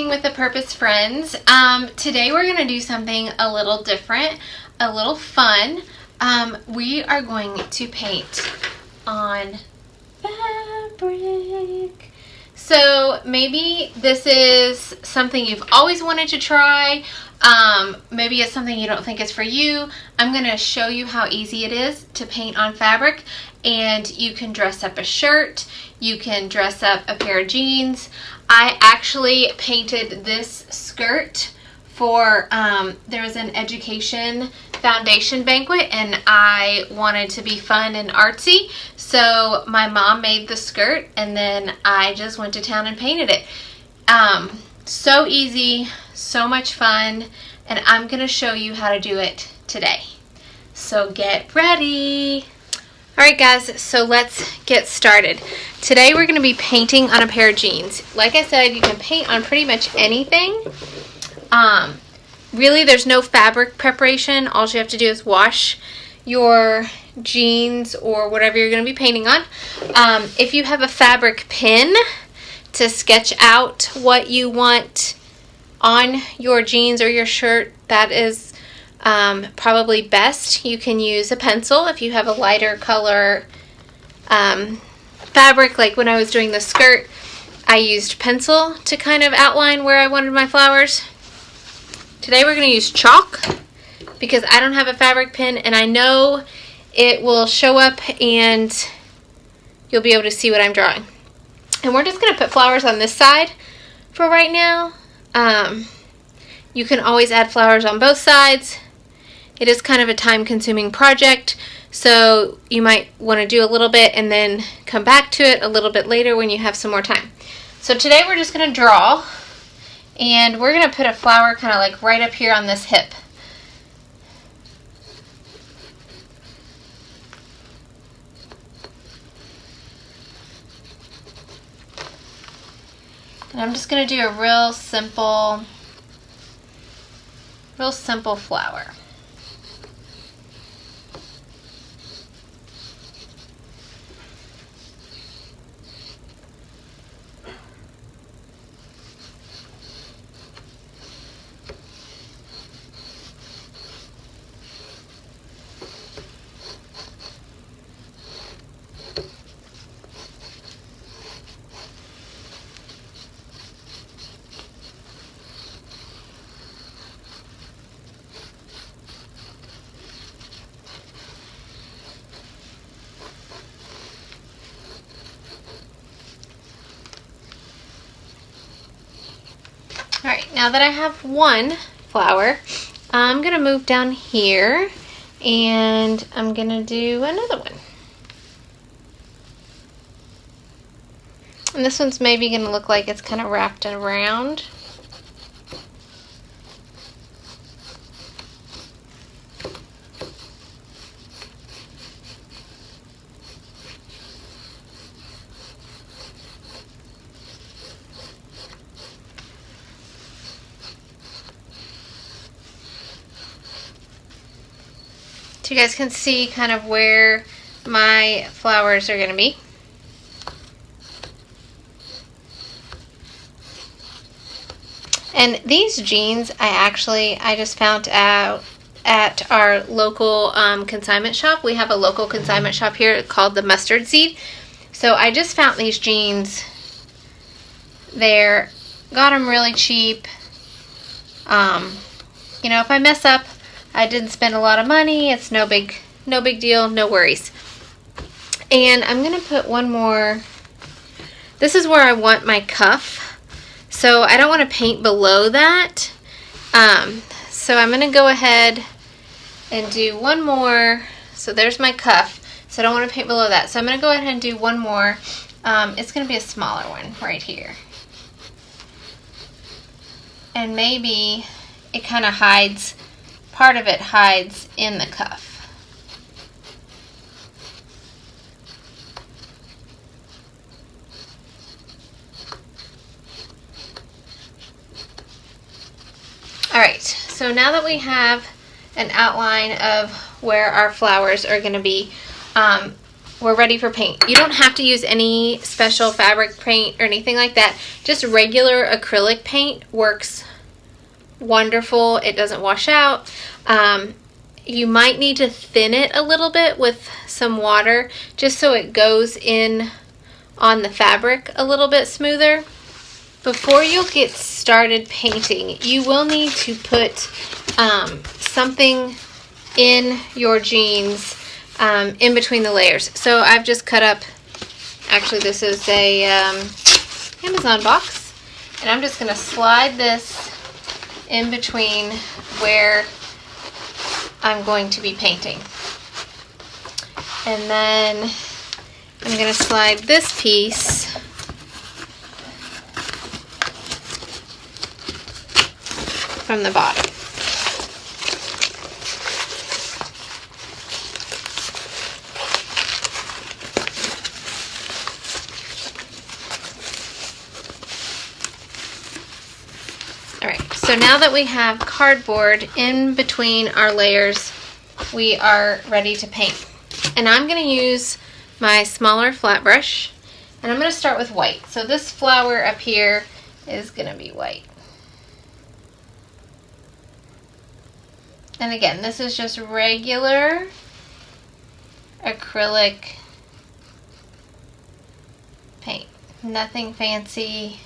Painting with a Purpose friends. Today we're going to do something a little different, a little fun. We are going to paint on fabric. So maybe this is something you've always wanted to try. Maybe it's something you don't think is for you. I'm going to show you how easy it is to paint on fabric, and you can dress up a shirt, you can dress up a pair of jeans. I actually painted this skirt for, there was an education foundation banquet and I wanted to be fun and artsy. So my mom made the skirt and then I just went to town and painted it. So easy, so much fun, and I'm going to show you how to do it today. So get ready. Alright guys, so let's get started. Today we're going to be painting on a pair of jeans. Like I said, you can paint on pretty much anything. Really, there's no fabric preparation. All you have to do is wash your jeans or whatever you're going to be painting on. If you have a fabric pen to sketch out what you want on your jeans or your shirt, that is probably best. You can use a pencil if you have a lighter color fabric. Like when I was doing the skirt, I used pencil to kind of outline where I wanted my flowers. Today we're going to use chalk because I don't have a fabric pen, and I know it will show up and you'll be able to see what I'm drawing. And we're just going to put flowers on this side for right now. You can always add flowers on both sides. It is kind of a time-consuming project, so you might want to do a little bit and then come back to it a little bit later when you have some more time. So today we're just going to draw, and we're going to put a flower kind of like right up here on this hip. And I'm just going to do a real simple flower. Alright, now that I have one flower, I'm going to move down here and I'm going to do another one. And this one's maybe going to look like it's kind of wrapped around. So you guys can see kind of where my flowers are going to be. And these jeans I just found out at our local consignment shop. We have a local consignment shop here called the Mustard Seed. So I just found these jeans there. Got them really cheap. You know, if I mess up, I didn't spend a lot of money. It's no big deal, no worries. And I'm going to put one more. This is where I want my cuff. So I don't want to paint below that. So I'm going to go ahead and do one more. So there's my cuff. So I don't want to paint below that. So I'm going to go ahead and do one more. It's going to be a smaller one right here. And maybe it kind of hides. Part of it hides in the cuff. Alright, so now that we have an outline of where our flowers are going to be, we're ready for paint. You don't have to use any special fabric paint or anything like that. Just regular acrylic paint works wonderful. It doesn't wash out. You might need to thin it a little bit with some water just so it goes in on the fabric a little bit smoother. Before you get started painting, you will need to put something in your jeans in between the layers. So I've just cut up, actually this is a Amazon box, and I'm just going to slide this in between where I'm going to be painting. And then I'm going to slide this piece from the bottom. Alright, so now that we have cardboard in between our layers, we are ready to paint. And I'm going to use my smaller flat brush, and I'm going to start with white. So this flower up here is going to be white. And again, this is just regular acrylic paint. Nothing fancy.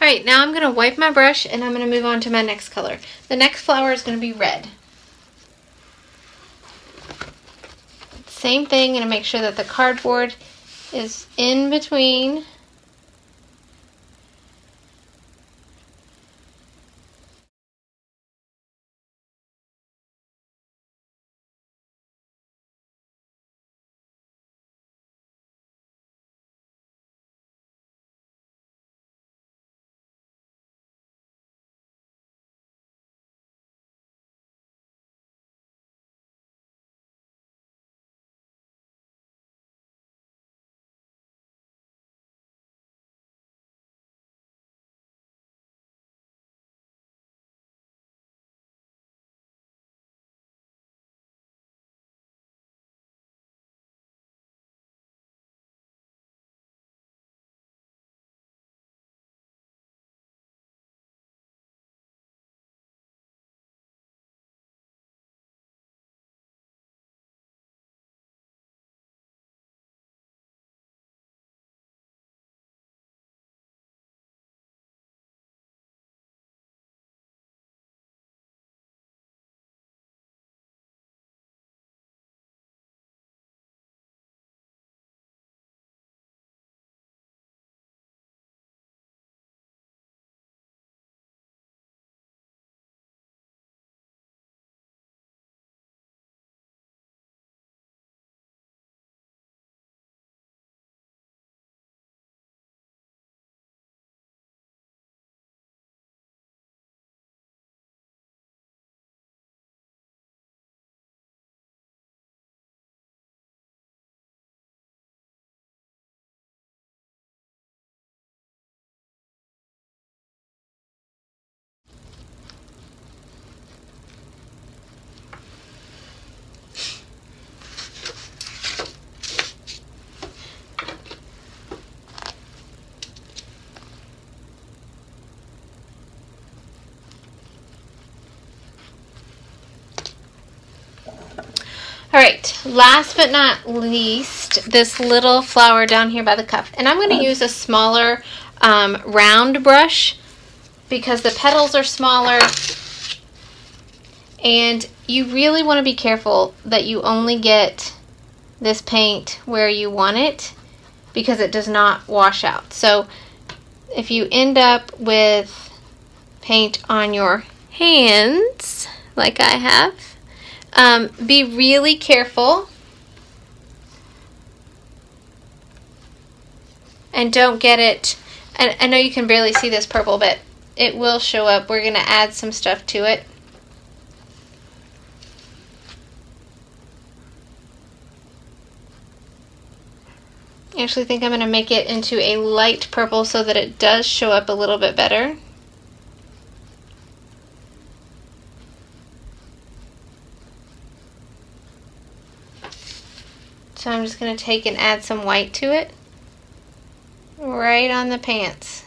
Alright, now I'm going to wipe my brush and I'm going to move on to my next color. The next flower is going to be red. Same thing, I'm going to make sure that the cardboard is in between. right, last but not least, this little flower down here by the cup. And I'm going to use a smaller round brush because the petals are smaller. And you really want to be careful that you only get this paint where you want it because it does not wash out. So if you end up with paint on your hands, like I have, be really careful and don't get it. And I know you can barely see this purple, but it will show up. We're going to add some stuff to it. I actually think I'm going to make it into a light purple so that it does show up a little bit better. So I'm just going to take and add some white to it, right on the pants.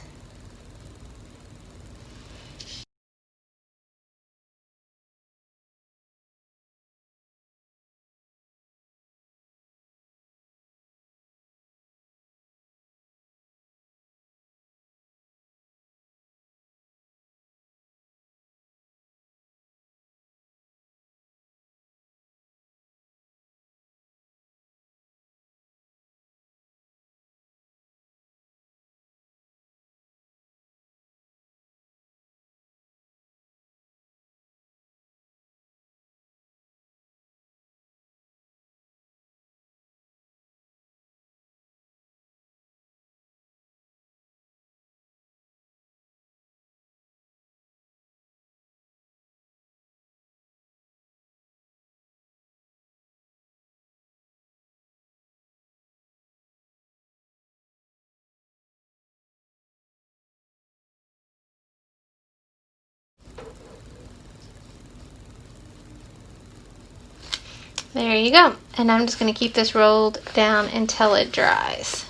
There you go. And I'm just going to keep this rolled down until it dries.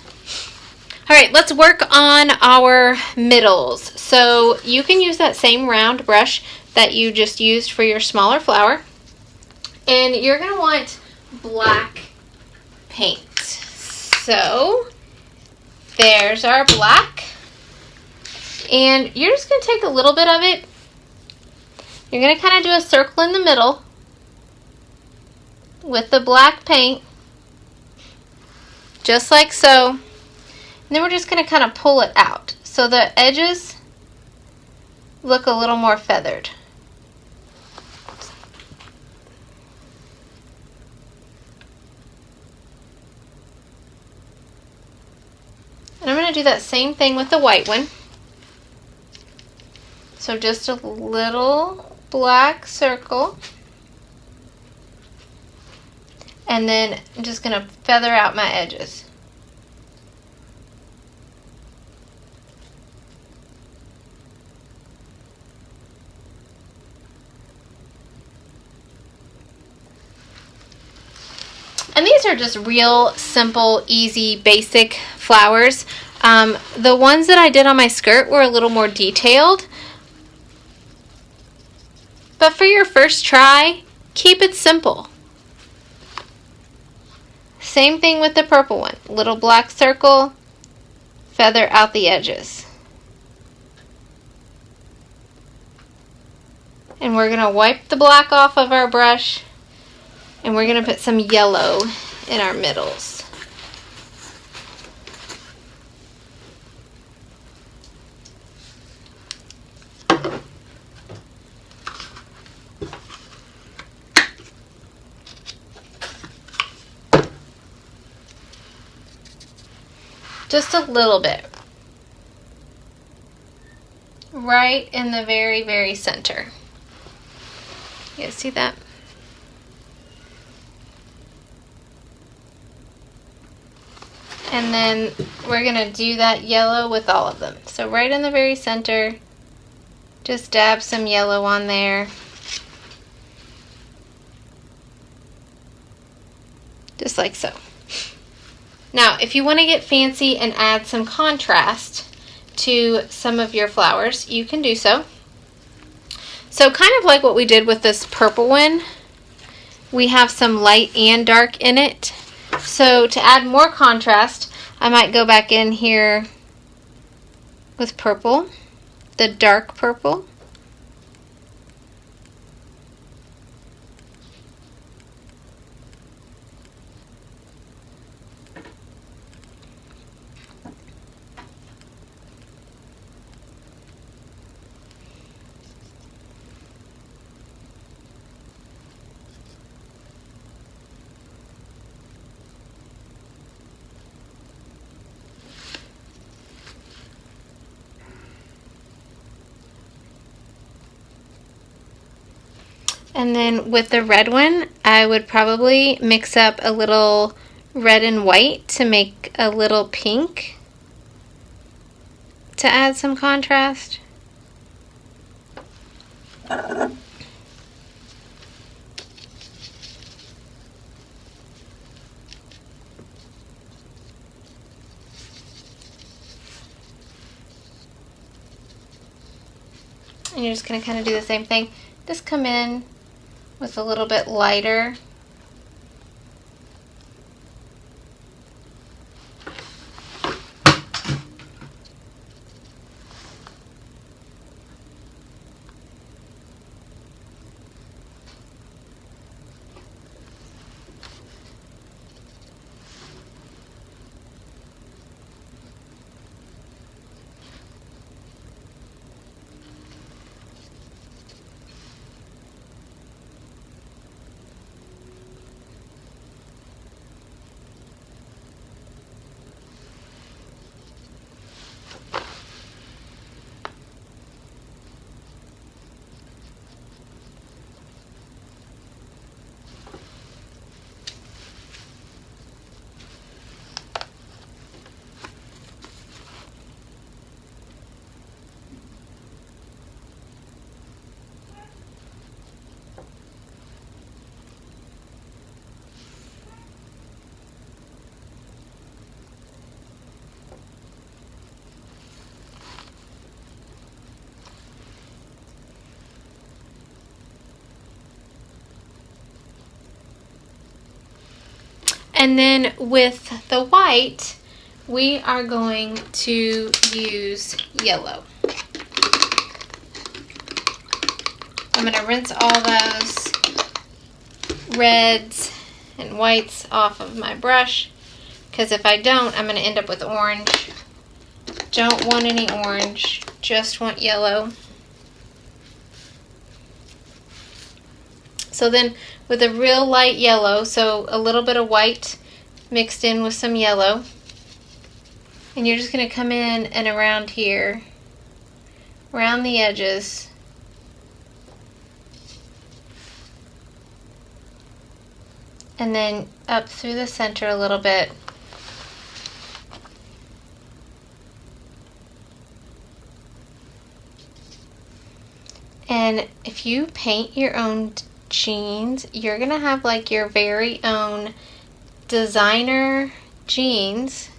All right, let's work on our middles. So you can use that same round brush that you just used for your smaller flower. And you're going to want black paint. So there's our black. And you're just going to take a little bit of it. You're going to kind of do a circle in the middle with the black paint, just like so. And then we're just going to kind of pull it out so the edges look a little more feathered. And I'm going to do that same thing with the white one. So just a little black circle. And then I'm just going to feather out my edges. And these are just real simple, easy, basic flowers. The ones that I did on my skirt were a little more detailed. But for your first try, keep it simple. Same thing with the purple one. Little black circle, feather out the edges. And we're going to wipe the black off of our brush, and we're going to put some yellow in our middles. Just a little bit. Right in the very, very center. You guys see that? And then we're going to do that yellow with all of them. So right in the very center, just dab some yellow on there. Just like so. Now, if you want to get fancy and add some contrast to some of your flowers, you can do so. So kind of like what we did with this purple one, we have some light and dark in it. So to add more contrast, I might go back in here with purple, the dark purple. And then with the red one, I would probably mix up a little red and white to make a little pink to add some contrast. And you're just going to kind of do the same thing. Just come in with a little bit lighter. And then with the white, we are going to use yellow. I'm going to rinse all those reds and whites off of my brush, because if I don't, I'm going to end up with orange. Don't want any orange, just want yellow. So then with a real light yellow, so a little bit of white mixed in with some yellow, and you're just going to come in and around here, around the edges, and then up through the center a little bit. And if you paint your own jeans, you're gonna have like your very own designer jeans.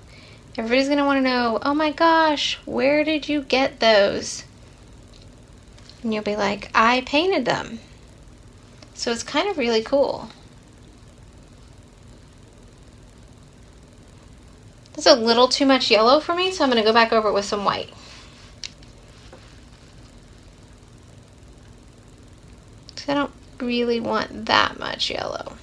Everybody's gonna want to know, oh my gosh, where did you get those? And you'll be like, I painted them. So it's kind of really cool. It's a little too much yellow for me, so I'm gonna go back over it with some white. I don't really want that much yellow.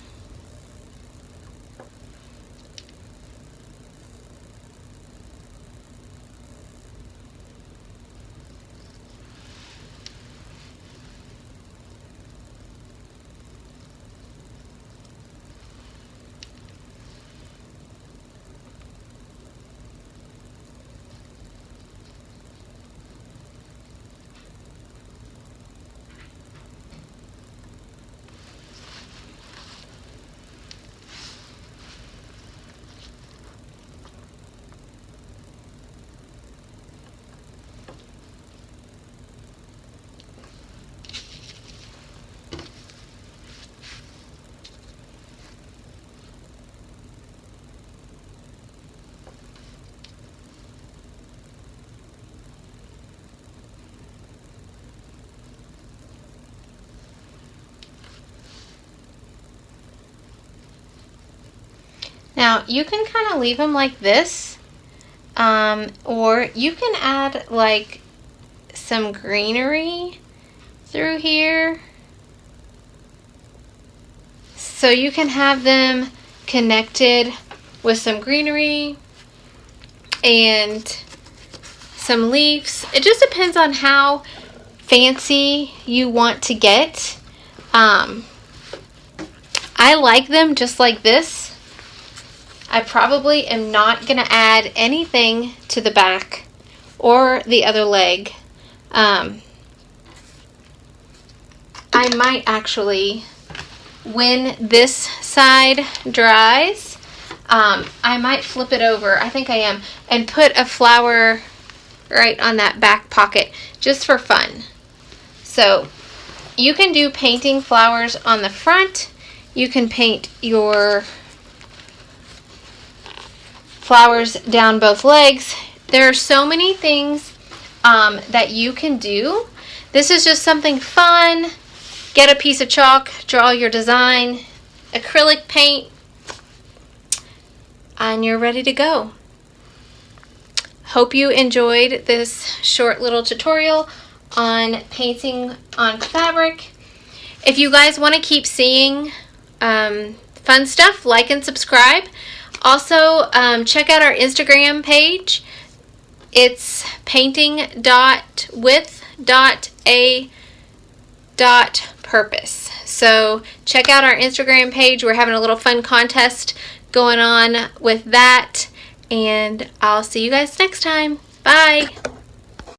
Now you can kind of leave them like this, or you can add like some greenery through here. So you can have them connected with some greenery and some leaves. It just depends on how fancy you want to get. I like them just like this. I probably am not going to add anything to the back or the other leg. I might actually, when this side dries, I might flip it over, I think I am, and put a flower right on that back pocket just for fun. So you can do painting flowers on the front. You can paint your flowers down both legs. There are so many things that you can do. This is just something fun. Get a piece of chalk, draw your design, acrylic paint, and you're ready to go. Hope you enjoyed this short little tutorial on painting on fabric. If you guys want to keep seeing fun stuff, like and subscribe. Also, check out our Instagram page. It's painting.with.a.purpose. So check out our Instagram page. We're having a little fun contest going on with that. And I'll see you guys next time. Bye.